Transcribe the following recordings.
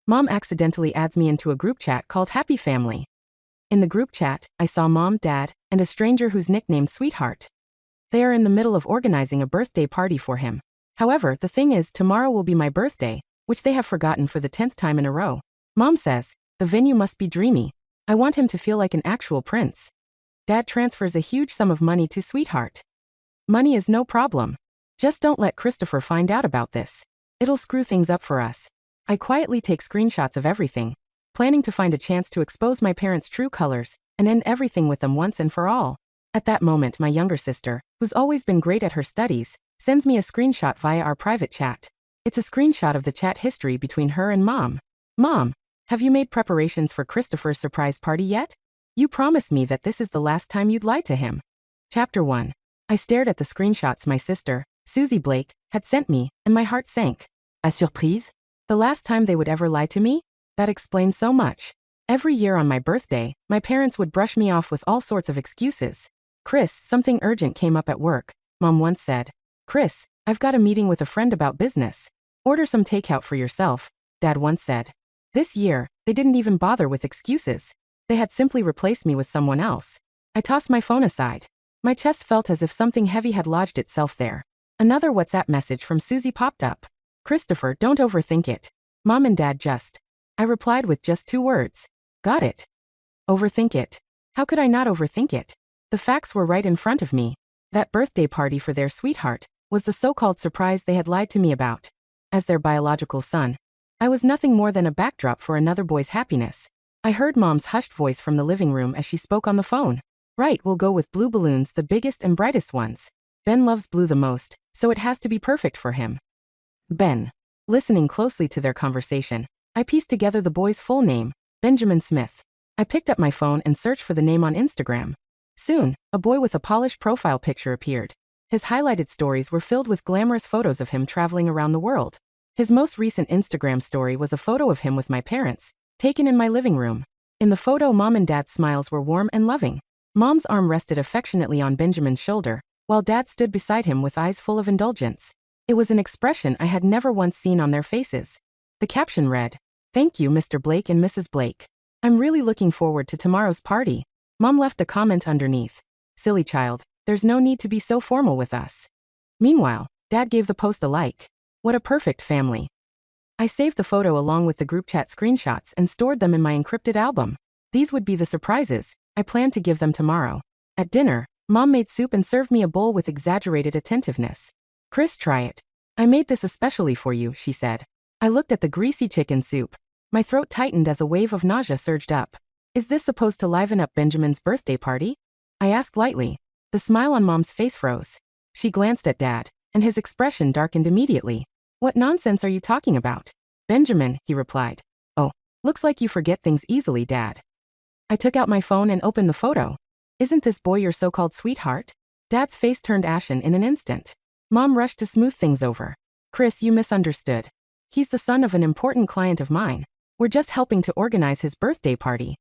Mom accidentally adds me into a group chat called Happy Family. In the group chat, I saw Mom, Dad, and a stranger who's nicknamed Sweetheart. They are in the middle of organizing a birthday party for him. However, the thing is, tomorrow will be my birthday, which they have forgotten for the 10th time in a row. Mom says, the venue must be dreamy. I want him to feel like an actual prince. Dad transfers a huge sum of money to Sweetheart. Money is no problem. Just don't let Christopher find out about this. It'll screw things up for us. I quietly take screenshots of everything, planning to find a chance to expose my parents' true colors and end everything with them once and for all. At that moment, my younger sister, who's always been great at her studies, sends me a screenshot via our private chat. It's a screenshot of the chat history between her and Mom. Mom, have you made preparations for Christopher's surprise party yet? You promised me that this is the last time you'd lie to him. Chapter 1. I stared at the screenshots my sister, Susie Blake, had sent me, and my heart sank. A surprise? The last time they would ever lie to me? That explains so much. Every year on my birthday, my parents would brush me off with all sorts of excuses. Chris, something urgent came up at work, Mom once said. Chris, I've got a meeting with a friend about business. Order some takeout for yourself, Dad once said. This year, they didn't even bother with excuses. They had simply replaced me with someone else. I tossed my phone aside. My chest felt as if something heavy had lodged itself there. Another WhatsApp message from Susie popped up. Christopher, don't overthink it. Mom and Dad just. I replied with just 2 words. Got it. Overthink it. How could I not overthink it? The facts were right in front of me. That birthday party for their Sweetheart was the so-called surprise they had lied to me about. As their biological son, I was nothing more than a backdrop for another boy's happiness. I heard Mom's hushed voice from the living room as she spoke on the phone. Right, we'll go with blue balloons, the biggest and brightest ones. Ben loves blue the most, so it has to be perfect for him. Ben. Listening closely to their conversation, I pieced together the boy's full name, Benjamin Smith. I picked up my phone and searched for the name on Instagram. Soon, a boy with a polished profile picture appeared. His highlighted stories were filled with glamorous photos of him traveling around the world. His most recent Instagram story was a photo of him with my parents, taken in my living room. In the photo, Mom and Dad's smiles were warm and loving. Mom's arm rested affectionately on Benjamin's shoulder, while Dad stood beside him with eyes full of indulgence. It was an expression I had never once seen on their faces. The caption read, "Thank you, Mr. Blake and Mrs. Blake. I'm really looking forward to tomorrow's party." Mom left a comment underneath. Silly child, there's no need to be so formal with us. Meanwhile, Dad gave the post a like. What a perfect family. I saved the photo along with the group chat screenshots and stored them in my encrypted album. These would be the surprises I planned to give them tomorrow. At dinner, Mom made soup and served me a bowl with exaggerated attentiveness. Chris, try it. I made this especially for you, she said. I looked at the greasy chicken soup. My throat tightened as a wave of nausea surged up. Is this supposed to liven up Benjamin's birthday party? I asked lightly. The smile on Mom's face froze. She glanced at Dad, and his expression darkened immediately. What nonsense are you talking about? Benjamin, he replied. Oh, looks like you forget things easily, Dad. I took out my phone and opened the photo. Isn't this boy your so-called sweetheart? Dad's face turned ashen in an instant. Mom rushed to smooth things over. Chris, you misunderstood. He's the son of an important client of mine. We're just helping to organize his birthday party.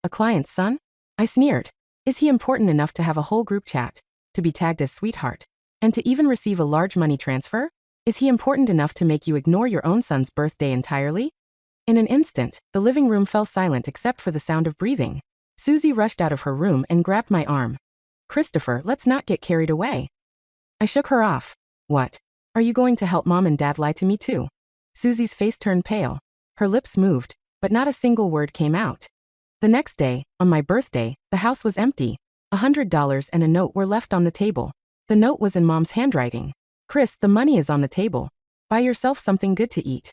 A client's son? I sneered. Is he important enough to have a whole group chat, to be tagged as Sweetheart, and to even receive a large money transfer? Is he important enough to make you ignore your own son's birthday entirely? In an instant, the living room fell silent except for the sound of breathing. Susie rushed out of her room and grabbed my arm. Christopher, let's not get carried away. I shook her off. What? Are you going to help Mom and Dad lie to me too? Susie's face turned pale. Her lips moved, but not a single word came out. The next day, on my birthday, the house was empty. $100 and a note were left on the table. The note was in Mom's handwriting. Chris, the money is on the table. Buy yourself something good to eat.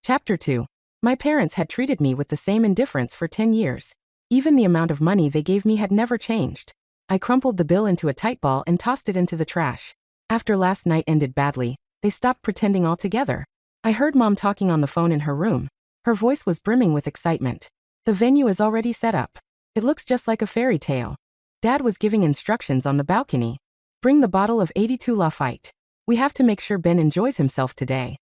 Chapter 2. My parents had treated me with the same indifference for 10 years. Even the amount of money they gave me had never changed. I crumpled the bill into a tight ball and tossed it into the trash. After last night ended badly, they stopped pretending altogether. I heard Mom talking on the phone in her room. Her voice was brimming with excitement. The venue is already set up. It looks just like a fairy tale. Dad was giving instructions on the balcony. Bring the bottle of 82 Lafite. We have to make sure Ben enjoys himself today.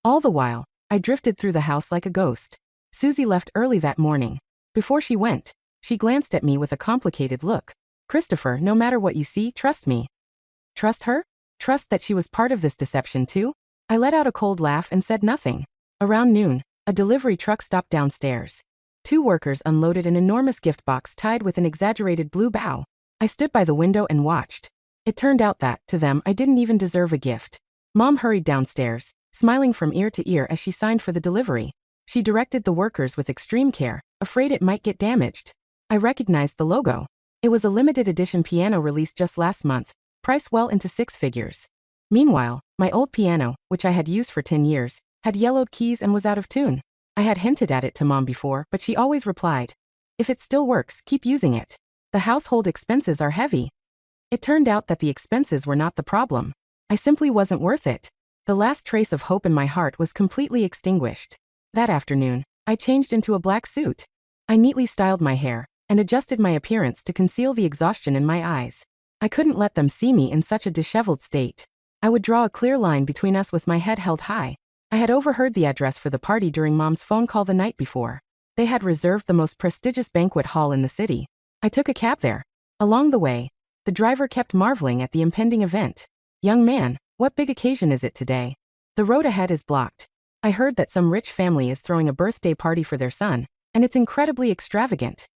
All the while, I drifted through the house like a ghost. Susie left early that morning. Before she went, she glanced at me with a complicated look. Christopher, no matter what you see, trust me. Trust her? Trust that she was part of this deception too? I let out a cold laugh and said nothing. Around noon, A delivery truck stopped downstairs. 2 workers unloaded an enormous gift box tied with an exaggerated blue bow. I stood by the window and watched. It turned out that, to them, I didn't even deserve a gift. Mom hurried downstairs, smiling from ear to ear as she signed for the delivery. She directed the workers with extreme care, afraid it might get damaged. I recognized the logo. It was a limited edition piano released just last month, priced well into 6 figures. Meanwhile, my old piano, which I had used for 10 years, had yellowed keys and was out of tune. I had hinted at it to Mom before, but she always replied, "If it still works, keep using it. The household expenses are heavy." It turned out that the expenses were not the problem. I simply wasn't worth it. The last trace of hope in my heart was completely extinguished. That afternoon, I changed into a black suit. I neatly styled my hair and adjusted my appearance to conceal the exhaustion in my eyes. I couldn't let them see me in such a disheveled state. I would draw a clear line between us with my head held high. I had overheard the address for the party during Mom's phone call the night before. They had reserved the most prestigious banquet hall in the city. I took a cab there. Along the way, the driver kept marveling at the impending event. "Young man, what big occasion is it today? The road ahead is blocked. I heard that some rich family is throwing a birthday party for their son, and it's incredibly extravagant."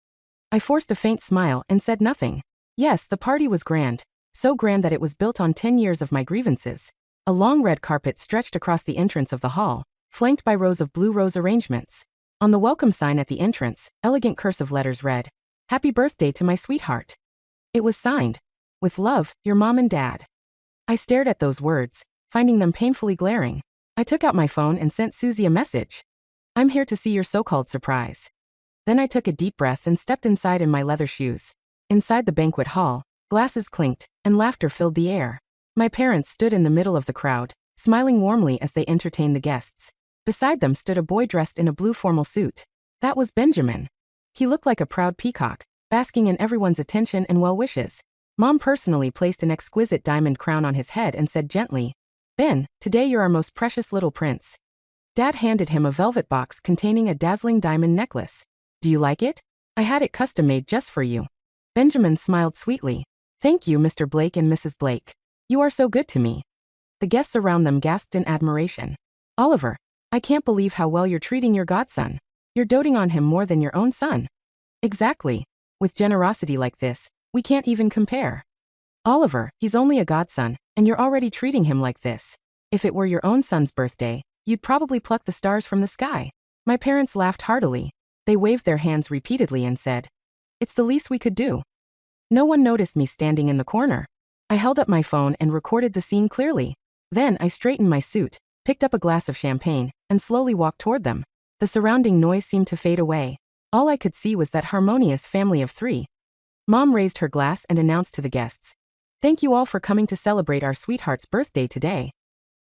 I forced a faint smile and said nothing. Yes, the party was grand. So grand that it was built on 10 years of my grievances. A long red carpet stretched across the entrance of the hall, flanked by rows of blue rose arrangements. On the welcome sign at the entrance, elegant cursive letters read, "Happy birthday to my sweetheart." It was signed, "With love, your mom and dad." I stared at those words, finding them painfully glaring. I took out my phone and sent Susie a message. "I'm here to see your so-called surprise." Then I took a deep breath and stepped inside in my leather shoes. Inside the banquet hall, glasses clinked, and laughter filled the air. My parents stood in the middle of the crowd, smiling warmly as they entertained the guests. Beside them stood a boy dressed in a blue formal suit. That was Benjamin. He looked like a proud peacock, basking in everyone's attention and well wishes. Mom personally placed an exquisite diamond crown on his head and said gently, "Ben, today you're our most precious little prince." Dad handed him a velvet box containing a dazzling diamond necklace. "Do you like it? I had it custom-made just for you." Benjamin smiled sweetly. "Thank you, Mr. Blake and Mrs. Blake. You are so good to me." The guests around them gasped in admiration. "Oliver, I can't believe how well you're treating your godson. You're doting on him more than your own son." "Exactly. With generosity like this, we can't even compare." "Oliver, he's only a godson, and you're already treating him like this. If it were your own son's birthday, you'd probably pluck the stars from the sky." My parents laughed heartily. They waved their hands repeatedly and said, "It's the least we could do." No one noticed me standing in the corner. I held up my phone and recorded the scene clearly. Then I straightened my suit, picked up a glass of champagne, and slowly walked toward them. The surrounding noise seemed to fade away. All I could see was that harmonious family of 3. Mom raised her glass and announced to the guests, "Thank you all for coming to celebrate our sweetheart's birthday today."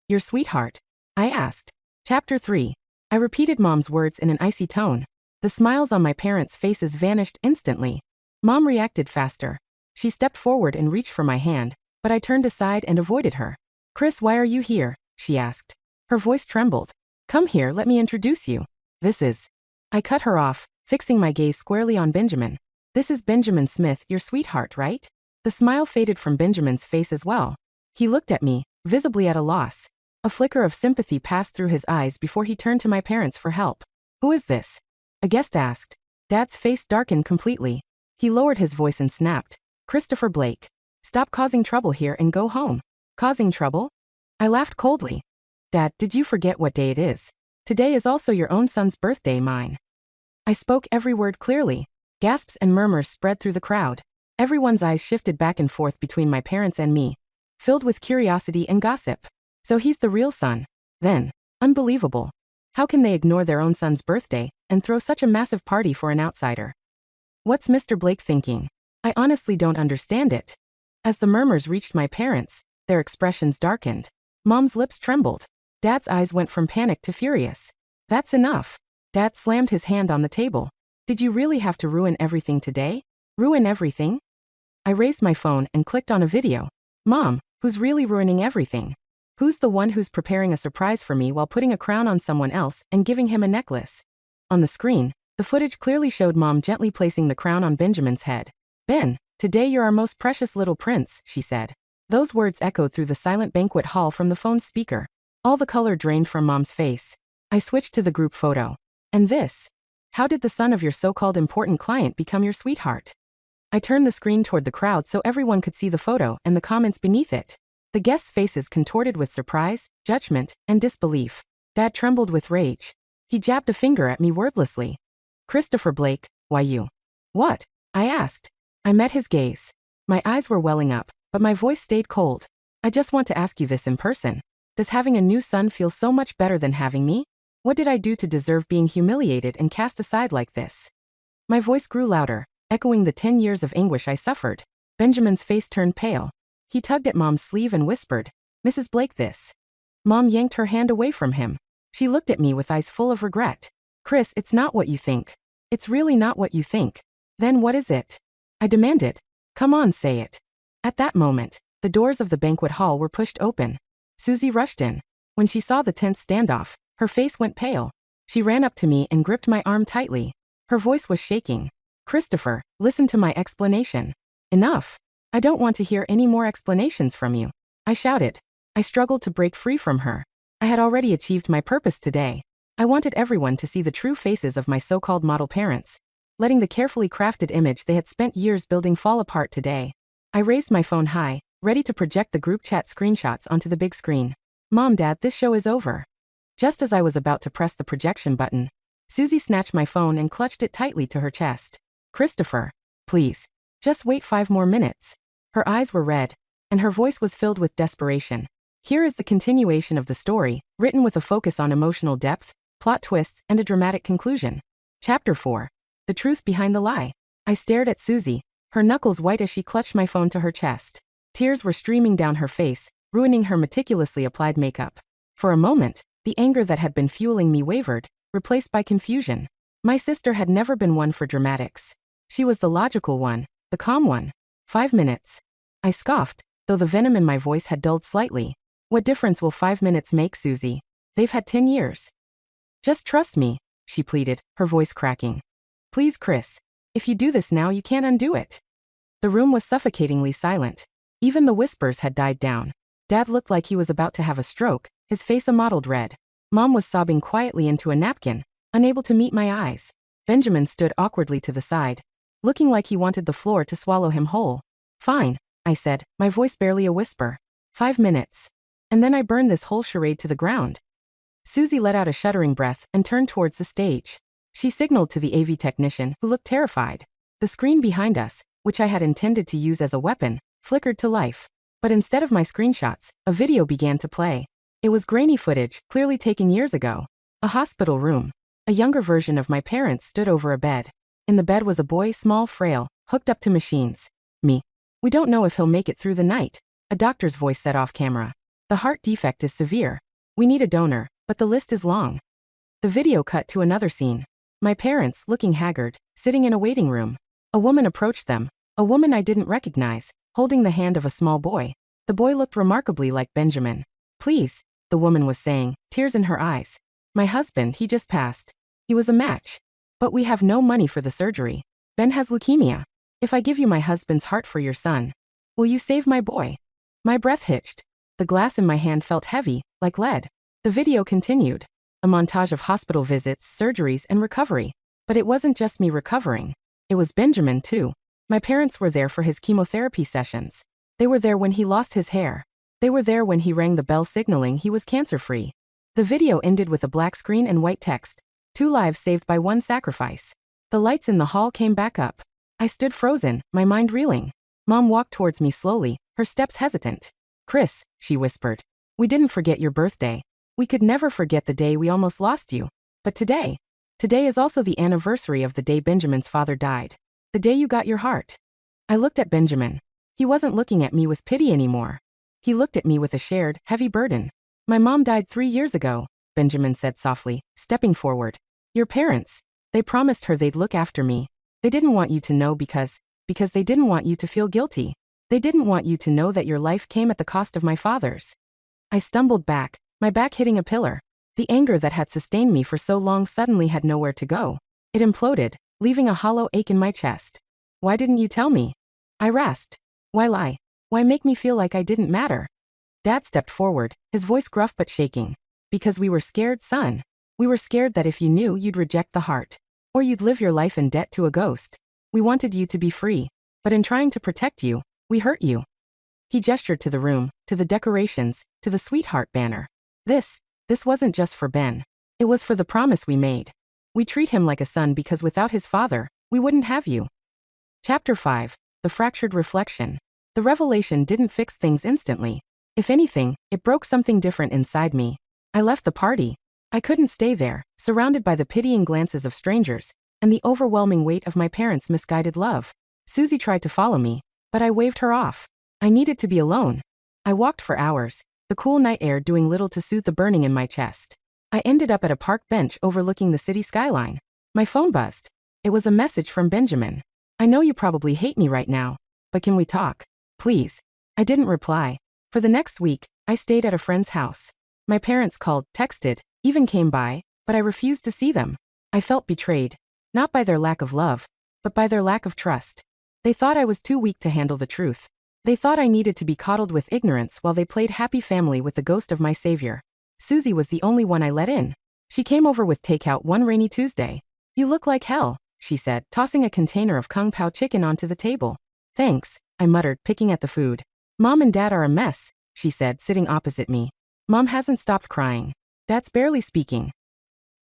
"Your sweetheart?" I asked. Chapter 3. I repeated Mom's words in an icy tone. The smiles on my parents' faces vanished instantly. Mom reacted faster. She stepped forward and reached for my hand, but I turned aside and avoided her. "Chris, why are you here?" she asked. Her voice trembled. "Come here, let me introduce you. This is..." I cut her off, fixing my gaze squarely on Benjamin. "This is Benjamin Smith, your sweetheart, right?" The smile faded from Benjamin's face as well. He looked at me, visibly at a loss. A flicker of sympathy passed through his eyes before he turned to my parents for help. "Who is this?" a guest asked. Dad's face darkened completely. He lowered his voice and snapped, "Christopher Blake. Stop causing trouble here and go home." "Causing trouble?" I laughed coldly. "Dad, did you forget what day it is? Today is also your own son's birthday, mine." I spoke every word clearly. Gasps and murmurs spread through the crowd. Everyone's eyes shifted back and forth between my parents and me, filled with curiosity and gossip. So he's the real son, then. Unbelievable. How can they ignore their own son's birthday and throw such a massive party for an outsider? What's Mr. Blake thinking? I honestly don't understand it. As the murmurs reached my parents, their expressions darkened. Mom's lips trembled. Dad's eyes went from panic to furious. "That's enough." Dad slammed his hand on the table. "Did you really have to ruin everything today? Ruin everything?" I raised my phone and clicked on a video. "Mom, who's really ruining everything? Who's the one who's preparing a surprise for me while putting a crown on someone else and giving him a necklace?" On the screen, the footage clearly showed Mom gently placing the crown on Benjamin's head. "Ben, today you're our most precious little prince," she said. Those words echoed through the silent banquet hall from the phone's speaker. All the color drained from Mom's face. I switched to the group photo. And this? How did the son of your so-called important client become your sweetheart? I turned the screen toward the crowd so everyone could see the photo and the comments beneath it. The guests' faces contorted with surprise, judgment, and disbelief. Dad trembled with rage. He jabbed a finger at me wordlessly. Christopher Blake, why you? What? I asked. I met his gaze. My eyes were welling up, but my voice stayed cold. I just want to ask you this in person. Does having a new son feel so much better than having me? What did I do to deserve being humiliated and cast aside like this? My voice grew louder, echoing the 10 years of anguish I suffered. Benjamin's face turned pale. He tugged at Mom's sleeve and whispered, Mrs. Blake, this. Mom yanked her hand away from him. She looked at me with eyes full of regret. Chris, it's not what you think. It's really not what you think. Then what is it? I demanded. Come on, say it. At that moment, the doors of the banquet hall were pushed open. Susie rushed in. When she saw the tense standoff, her face went pale. She ran up to me and gripped my arm tightly. Her voice was shaking. Christopher, listen to my explanation. Enough. I don't want to hear any more explanations from you. I shouted. I struggled to break free from her. I had already achieved my purpose today. I wanted everyone to see the true faces of my so-called model parents, letting the carefully crafted image they had spent years building fall apart today. I raised my phone high, ready to project the group chat screenshots onto the big screen. Mom, Dad, this show is over. Just as I was about to press the projection button, Susie snatched my phone and clutched it tightly to her chest. Christopher, please, just wait 5 more minutes. Her eyes were red, and her voice was filled with desperation. Here is the continuation of the story, written with a focus on emotional depth, plot twists, and a dramatic conclusion. Chapter 4. The Truth Behind the Lie. I stared at Susie, her knuckles white as she clutched my phone to her chest. Tears were streaming down her face, ruining her meticulously applied makeup. For a moment, the anger that had been fueling me wavered, replaced by confusion. My sister had never been one for dramatics. She was the logical one, the calm one. 5 minutes. I scoffed, though the venom in my voice had dulled slightly. What difference will 5 minutes make, Susie? They've had 10 years. Just trust me, she pleaded, her voice cracking. Please, Chris. If you do this now, you can't undo it. The room was suffocatingly silent. Even the whispers had died down. Dad looked like he was about to have a stroke, his face a mottled red. Mom was sobbing quietly into a napkin, unable to meet my eyes. Benjamin stood awkwardly to the side, looking like he wanted the floor to swallow him whole. Fine, I said, my voice barely a whisper. 5 minutes. And then I burned this whole charade to the ground. Susie let out a shuddering breath and turned towards the stage. She signaled to the AV technician, who looked terrified. The screen behind us, which I had intended to use as a weapon, flickered to life. But instead of my screenshots, a video began to play. It was grainy footage, clearly taken years ago. A hospital room. A younger version of my parents stood over a bed. In the bed was a boy, small, frail, hooked up to machines. Me. We don't know if he'll make it through the night, a doctor's voice said off camera. The heart defect is severe. We need a donor, but the list is long. The video cut to another scene. My parents, looking haggard, sitting in a waiting room. A woman approached them, a woman I didn't recognize, holding the hand of a small boy. The boy looked remarkably like Benjamin. Please, the woman was saying, tears in her eyes. My husband, he just passed. He was a match. But we have no money for the surgery. Ben has leukemia. If I give you my husband's heart for your son, will you save my boy? My breath hitched. The glass in my hand felt heavy, like lead. The video continued. A montage of hospital visits, surgeries, and recovery. But it wasn't just me recovering. It was Benjamin, too. My parents were there for his chemotherapy sessions. They were there when he lost his hair. They were there when he rang the bell signaling he was cancer-free. The video ended with a black screen and white text. 2 lives saved by 1 sacrifice. The lights in the hall came back up. I stood frozen, my mind reeling. Mom walked towards me slowly, her steps hesitant. Chris, she whispered. We didn't forget your birthday. We could never forget the day we almost lost you. But today is also the anniversary of the day Benjamin's father died. The day you got your heart. I looked at Benjamin. He wasn't looking at me with pity anymore. He looked at me with a shared, heavy burden. My mom died 3 years ago, Benjamin said softly, stepping forward. Your parents, they promised her they'd look after me. They didn't want you to know because they didn't want you to feel guilty. They didn't want you to know that your life came at the cost of my father's. I stumbled back, my back hitting a pillar. The anger that had sustained me for so long suddenly had nowhere to go. It imploded, leaving a hollow ache in my chest. Why didn't you tell me? I rasped. Why lie? Why make me feel like I didn't matter? Dad stepped forward, his voice gruff but shaking. Because we were scared, son. We were scared that if you knew, you'd reject the heart. Or you'd live your life in debt to a ghost. We wanted you to be free. But in trying to protect you, we hurt you. He gestured to the room, to the decorations, to the sweetheart banner. This wasn't just for Ben. It was for the promise we made. We treat him like a son because without his father, we wouldn't have you. Chapter 5. The Fractured Reflection. The revelation didn't fix things instantly. If anything, it broke something different inside me. I left the party. I couldn't stay there, surrounded by the pitying glances of strangers, and the overwhelming weight of my parents' misguided love. Susie tried to follow me, but I waved her off. I needed to be alone. I walked for hours, the cool night air doing little to soothe the burning in my chest. I ended up at a park bench overlooking the city skyline. My phone buzzed. It was a message from Benjamin. I know you probably hate me right now, but can we talk? Please. I didn't reply. For the next week, I stayed at a friend's house. My parents called, texted, even came by, but I refused to see them. I felt betrayed, not by their lack of love, but by their lack of trust. They thought I was too weak to handle the truth. They thought I needed to be coddled with ignorance while they played happy family with the ghost of my savior. Susie was the only one I let in. She came over with takeout one rainy Tuesday. You look like hell, she said, tossing a container of Kung Pao chicken onto the table. Thanks, I muttered, picking at the food. Mom and Dad are a mess, she said, sitting opposite me. Mom hasn't stopped crying. Dad's barely speaking.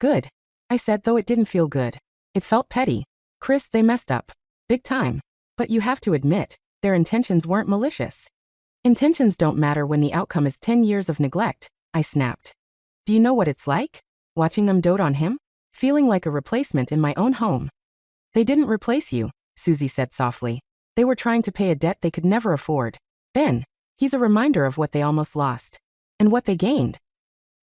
Good, I said, though it didn't feel good. It felt petty. Chris, they messed up. Big time. But you have to admit, their intentions weren't malicious. Intentions don't matter when the outcome is 10 years of neglect, I snapped. Do you know what it's like? Watching them dote on him? Feeling like a replacement in my own home. They didn't replace you, Susie said softly. They were trying to pay a debt they could never afford. Ben, he's a reminder of what they almost lost. And what they gained.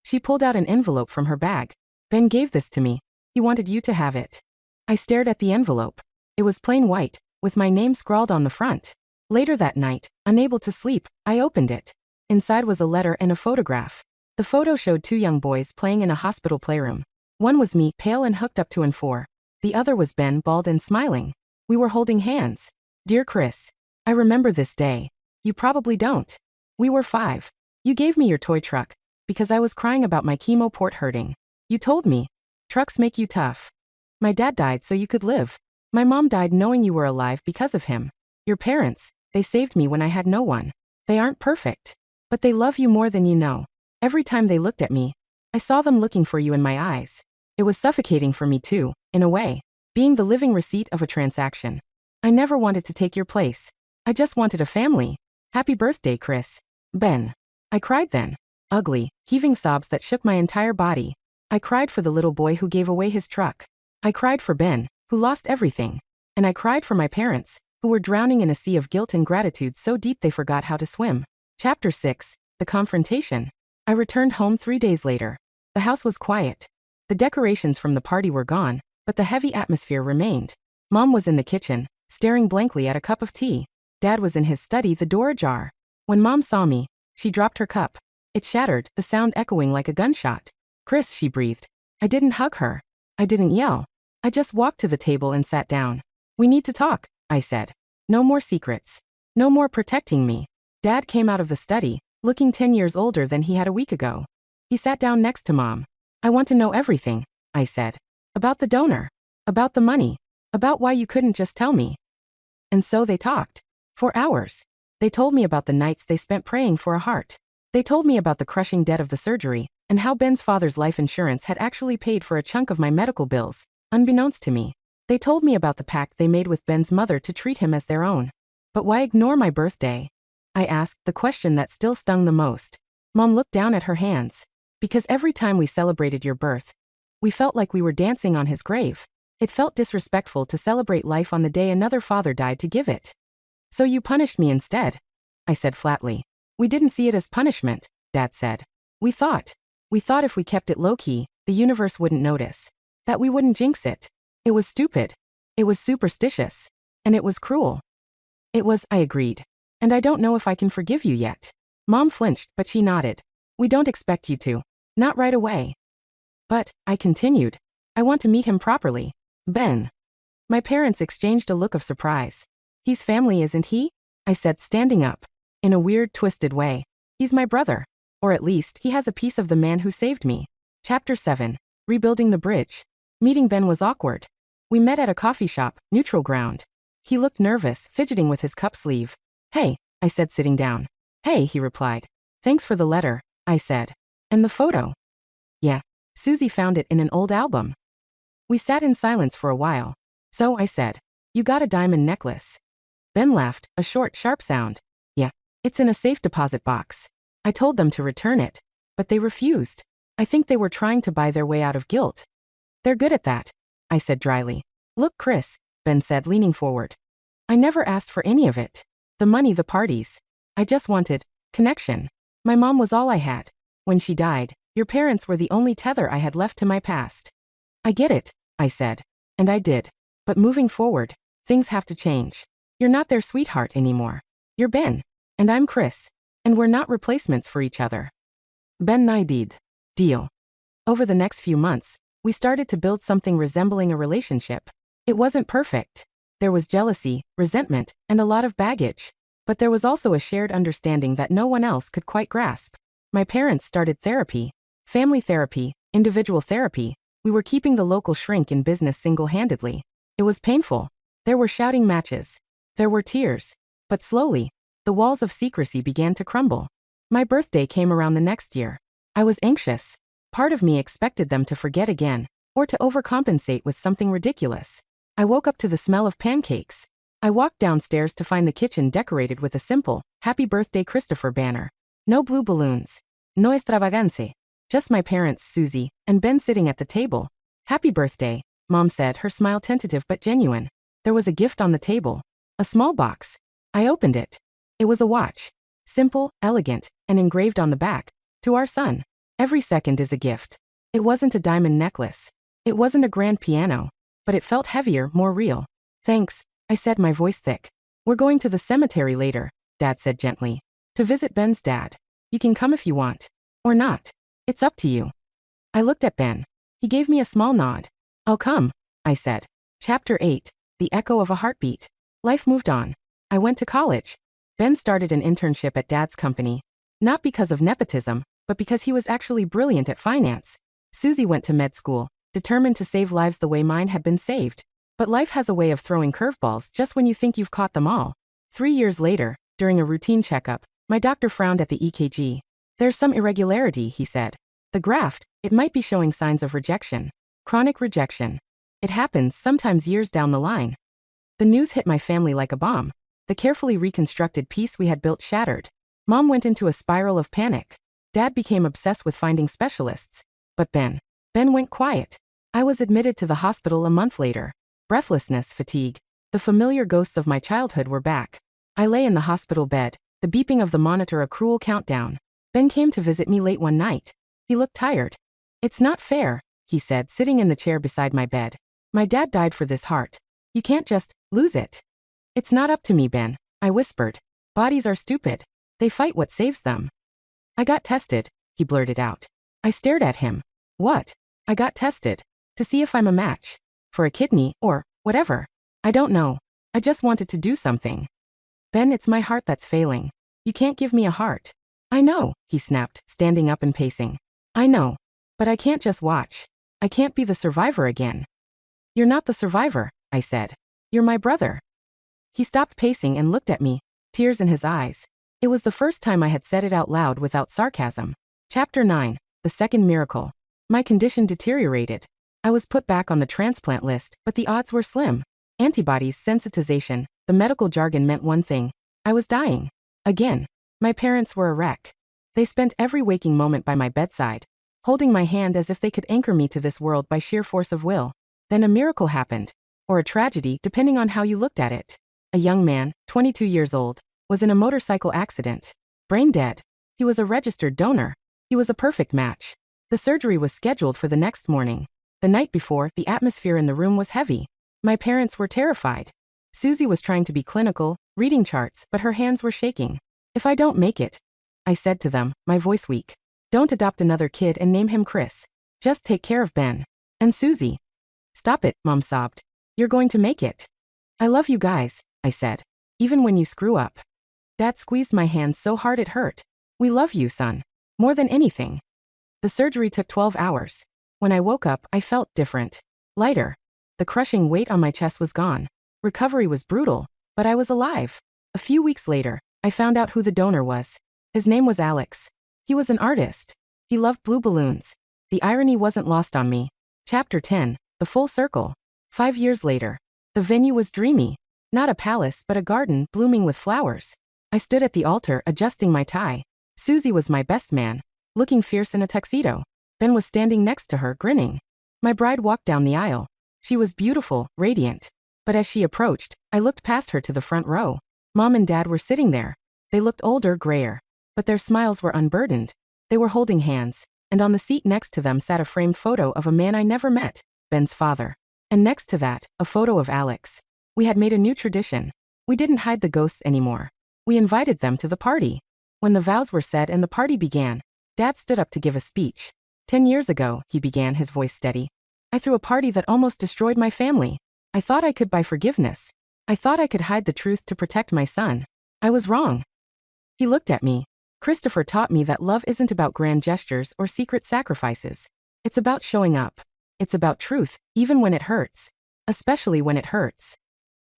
She pulled out an envelope from her bag. Ben gave this to me. He wanted you to have it. I stared at the envelope. It was plain white, with my name scrawled on the front. Later that night, unable to sleep, I opened it. Inside was a letter and a photograph. The photo showed two young boys playing in a hospital playroom. One was me, pale and hooked up to an 4. The other was Ben, bald and smiling. We were holding hands. Dear Chris, I remember this day. You probably don't. We were 5. You gave me your toy truck, because I was crying about my chemo port hurting. You told me, trucks make you tough. My dad died so you could live. My mom died knowing you were alive because of him. Your parents, they saved me when I had no one. They aren't perfect, but they love you more than you know. Every time they looked at me, I saw them looking for you in my eyes. It was suffocating for me too, in a way, being the living receipt of a transaction. I never wanted to take your place. I just wanted a family. Happy birthday, Chris. Ben. I cried then. Ugly, heaving sobs that shook my entire body. I cried for the little boy who gave away his truck. I cried for Ben, who lost everything. And I cried for my parents, who were drowning in a sea of guilt and gratitude so deep they forgot how to swim. Chapter 6. The Confrontation. I returned home 3 days later. The house was quiet. The decorations from the party were gone, but the heavy atmosphere remained. Mom was in the kitchen, staring blankly at a cup of tea. Dad was in his study, the door ajar. When Mom saw me, she dropped her cup. It shattered, the sound echoing like a gunshot. Chris, she breathed. I didn't hug her. I didn't yell. I just walked to the table and sat down. We need to talk, I said. No more secrets. No more protecting me. Dad came out of the study, looking 10 years older than he had a week ago. He sat down next to Mom. I want to know everything, I said. About the donor. About the money. About why you couldn't just tell me. And so they talked. For hours. They told me about the nights they spent praying for a heart. They told me about the crushing debt of the surgery, and how Ben's father's life insurance had actually paid for a chunk of my medical bills, unbeknownst to me. They told me about the pact they made with Ben's mother to treat him as their own. But why ignore my birthday? I asked, the question that still stung the most. Mom looked down at her hands. Because every time we celebrated your birth, we felt like we were dancing on his grave. It felt disrespectful to celebrate life on the day another father died to give it. So you punished me instead, I said flatly. We didn't see it as punishment, Dad said. We thought if we kept it low-key, the universe wouldn't notice. That we wouldn't jinx it. It was stupid. It was superstitious. And it was cruel. It was, I agreed. And I don't know if I can forgive you yet. Mom flinched, but she nodded. We don't expect you to. Not right away. But, I continued, I want to meet him properly. Ben. My parents exchanged a look of surprise. He's family, isn't he? I said, standing up. In a weird, twisted way. He's my brother. Or at least, he has a piece of the man who saved me. Chapter 7. rebuilding the bridge. Meeting Ben was awkward. We met at a coffee shop, neutral ground. He looked nervous, fidgeting with his cup sleeve. Hey, I said, sitting down. Hey, he replied. Thanks for the letter, I said. And the photo? Yeah. Susie found it in an old album. We sat in silence for a while. So, I said, you got a diamond necklace. Ben laughed, a short, sharp sound. Yeah. It's in a safe deposit box. I told them to return it. But they refused. I think they were trying to buy their way out of guilt. They're good at that, I said dryly. Look, Chris, Ben said, leaning forward. I never asked for any of it. The money, the parties. I just wanted connection. My mom was all I had. When she died, your parents were the only tether I had left to my past. I get it, I said. And I did. But moving forward, things have to change. You're not their sweetheart anymore. You're Ben. And I'm Chris. And we're not replacements for each other. Ben Naidid. Deal. Over the next few months, we started to build something resembling a relationship. It wasn't perfect. There was jealousy, resentment, and a lot of baggage. But there was also a shared understanding that no one else could quite grasp. My parents started therapy, family therapy, individual therapy. We were keeping the local shrink in business single-handedly. It was painful. There were shouting matches. There were tears. But slowly, the walls of secrecy began to crumble. My birthday came around the next year. I was anxious. Part of me expected them to forget again, or to overcompensate with something ridiculous. I woke up to the smell of pancakes. I walked downstairs to find the kitchen decorated with a simple, Happy Birthday Christopher banner. No blue balloons. No extravagance. Just my parents, Susie, and Ben sitting at the table. Happy birthday, Mom said, her smile tentative but genuine. There was a gift on the table. A small box. I opened it. It was a watch. Simple, elegant, and engraved on the back. To our son. Every second is a gift. It wasn't a diamond necklace. It wasn't a grand piano. But it felt heavier, more real. Thanks, I said, my voice thick. We're going to the cemetery later, Dad said gently. To visit Ben's dad. You can come if you want. Or not. It's up to you. I looked at Ben. He gave me a small nod. I'll come, I said. Chapter 8. The Echo of a Heartbeat. Life moved on. I went to college. Ben started an internship at Dad's company. Not because of nepotism, but because he was actually brilliant at finance. Susie went to med school, determined to save lives the way mine had been saved. But life has a way of throwing curveballs just when you think you've caught them all. 3 years later, during a routine checkup, my doctor frowned at the EKG. There's some irregularity, he said. The graft, it might be showing signs of rejection. Chronic rejection. It happens, sometimes years down the line. The news hit my family like a bomb. The carefully reconstructed piece we had built shattered. Mom went into a spiral of panic. Dad became obsessed with finding specialists. But Ben went quiet. I was admitted to the hospital a month later. Breathlessness, fatigue. The familiar ghosts of my childhood were back. I lay in the hospital bed, the beeping of the monitor a cruel countdown. Ben came to visit me late one night. He looked tired. It's not fair, he said, sitting in the chair beside my bed. My dad died for this heart. You can't just lose it. It's not up to me, Ben, I whispered. Bodies are stupid. They fight what saves them. I got tested, he blurted out. I stared at him. What? I got tested. To see if I'm a match. For a kidney, or whatever. I don't know. I just wanted to do something. Ben, it's my heart that's failing. You can't give me a heart. I know, he snapped, standing up and pacing. I know. But I can't just watch. I can't be the survivor again. You're not the survivor, I said. You're my brother. He stopped pacing and looked at me, tears in his eyes. It was the first time I had said it out loud without sarcasm. Chapter 9. The Second Miracle. My condition deteriorated. I was put back on the transplant list, but the odds were slim. Antibodies, sensitization, the medical jargon meant one thing. I was dying. Again. My parents were a wreck. They spent every waking moment by my bedside, holding my hand as if they could anchor me to this world by sheer force of will. Then a miracle happened. Or a tragedy, depending on how you looked at it. A young man, 22 years old, was in a motorcycle accident. Brain dead. He was a registered donor. He was a perfect match. The surgery was scheduled for the next morning. The night before, the atmosphere in the room was heavy. My parents were terrified. Susie was trying to be clinical, reading charts, but her hands were shaking. If I don't make it, I said to them, my voice weak. Don't adopt another kid and name him Chris. Just take care of Ben. And Susie. Stop it, Mom sobbed. You're going to make it. I love you guys, I said. Even when you screw up. Dad squeezed my hand so hard it hurt. We love you, son. More than anything. The surgery took 12 hours. When I woke up, I felt different. Lighter. The crushing weight on my chest was gone. Recovery was brutal, but I was alive. A few weeks later, I found out who the donor was. His name was Alex. He was an artist. He loved blue balloons. The irony wasn't lost on me. Chapter 10, The Full Circle. 5 years later. The venue was dreamy. Not a palace but a garden blooming with flowers. I stood at the altar adjusting my tie. Susie was my best man, looking fierce in a tuxedo. Ben was standing next to her, grinning. My bride walked down the aisle. She was beautiful, radiant. But as she approached, I looked past her to the front row. Mom and Dad were sitting there. They looked older, grayer. But their smiles were unburdened. They were holding hands, and on the seat next to them sat a framed photo of a man I never met, Ben's father. And next to that, a photo of Alex. We had made a new tradition. We didn't hide the ghosts anymore. We invited them to the party. When the vows were said and the party began, Dad stood up to give a speech. 10 years ago, he began, his voice steady. I threw a party that almost destroyed my family. I thought I could buy forgiveness. I thought I could hide the truth to protect my son. I was wrong. He looked at me. Christopher taught me that love isn't about grand gestures or secret sacrifices. It's about showing up. It's about truth, even when it hurts. Especially when it hurts.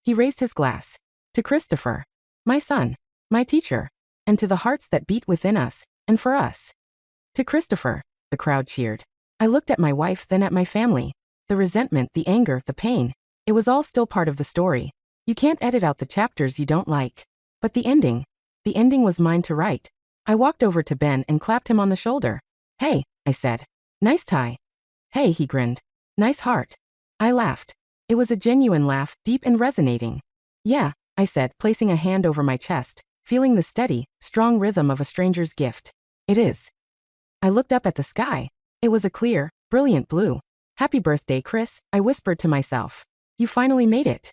He raised his glass. To Christopher. My son. My teacher. And to the hearts that beat within us, and for us. To Christopher. The crowd cheered. I looked at my wife, then at my family. The resentment, the anger, the pain. It was all still part of the story. You can't edit out the chapters you don't like. But the ending was mine to write. I walked over to Ben and clapped him on the shoulder. Hey, I said. Nice tie. Hey, he grinned. Nice heart. I laughed. It was a genuine laugh, deep and resonating. Yeah, I said, placing a hand over my chest, feeling the steady, strong rhythm of a stranger's gift. It is. I looked up at the sky. It was a clear, brilliant blue. Happy birthday, Chris, I whispered to myself. You finally made it.